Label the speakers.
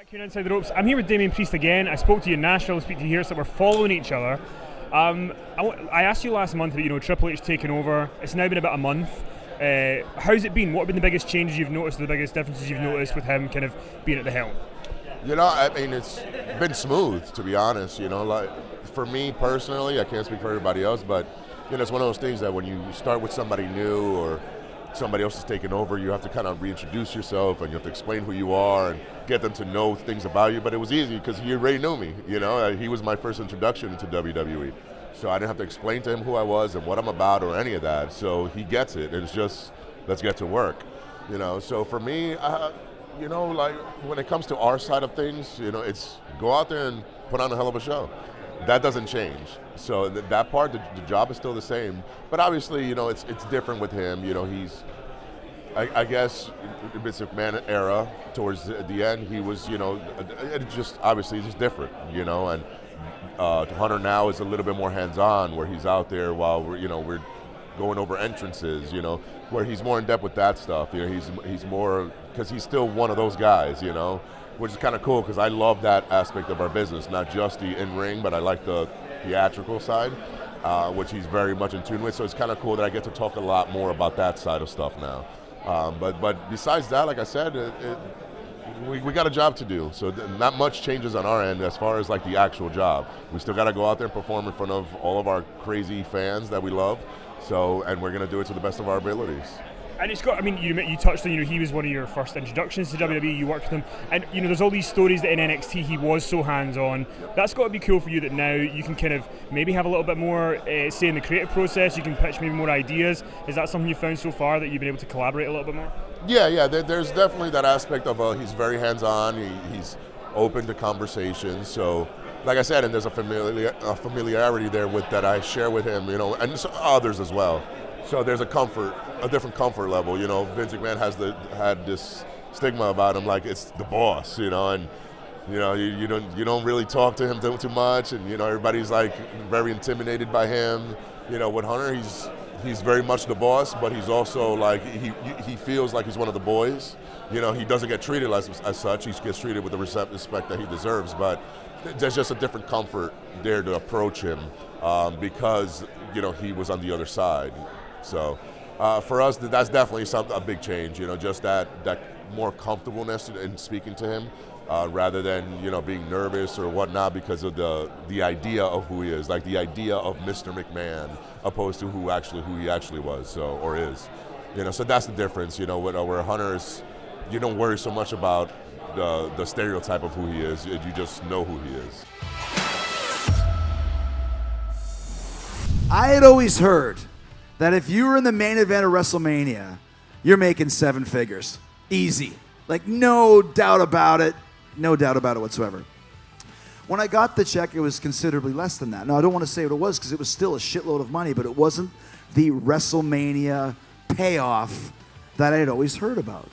Speaker 1: Back here inside the ropes. I'm here with Damian Priest again. I spoke to you in Nashville, speak to you here, so we're following each other. I asked you last month about, Triple H taking over. It's now been about a month. How's it been? What have been the biggest changes you've noticed, the biggest differences you've noticed with him kind of being at the helm?
Speaker 2: It's been smooth, to be honest. Like for me personally, I can't speak for everybody else, but it's one of those things that when you start with somebody new or somebody else is taking over, you have to kind of reintroduce yourself and you have to explain who you are and get them to know things about you. But it was easy because he already knew me. He was my first introduction into WWE, so I didn't have to explain to him who I was and what I'm about or any of that. So he gets it. It's just let's get to work. So for me, like when it comes to our side of things, it's go out there and put on a hell of a show. That doesn't change. So that part, the job is still the same. But obviously, it's different with him. He's, I guess, Vince McMahon era towards the end, he was, it just obviously it's just different, And Hunter now is a little bit more hands-on, where he's out there while we're going over entrances, where he's more in depth with that stuff. He's more because he's still one of those guys, which is kind of cool because I love that aspect of our business, not just the in-ring, but I like the theatrical side, which he's very much in tune with. So it's kind of cool that I get to talk a lot more about that side of stuff now. But besides that, like I said, we got a job to do. So not much changes on our end as far as like the actual job. We still got to go out there and perform in front of all of our crazy fans that we love. And we're going to do it to the best of our abilities.
Speaker 1: And it's got, you touched on, he was one of your first introductions to WWE, you worked with him, and, there's all these stories that in NXT he was so hands-on. That's got to be cool for you that now you can kind of maybe have a little bit more say in the creative process, you can pitch maybe more ideas. Is that something you've found so far, that you've been able to collaborate a little bit more? Yeah,
Speaker 2: there's definitely that aspect of he's very hands-on, he's open to conversations, so like I said, and there's a familiarity there with that I share with him, and so others as well. So there's a different comfort level. Vince McMahon had this stigma about him, like it's the boss, and you don't really talk to him too much, and everybody's like very intimidated by him. With Hunter, he's very much the boss, but he's also like he feels like he's one of the boys. He doesn't get treated as such. He gets treated with the respect that he deserves, but there's just a different comfort there to approach him because he was on the other side. So for us, that's definitely a big change. Just that more comfortableness in speaking to him rather than being nervous or whatnot because of the idea of who he is, like the idea of Mr. McMahon, opposed to who he actually was or is. So that's the difference. Where Hunter is, you don't worry so much about the stereotype of who he is. You just know who he is.
Speaker 3: I had always heard that if you were in the main event of WrestleMania, you're making 7 figures. Easy. Like, no doubt about it. No doubt about it whatsoever. When I got the check, it was considerably less than that. Now, I don't want to say what it was because it was still a shitload of money, but it wasn't the WrestleMania payoff that I had always heard about.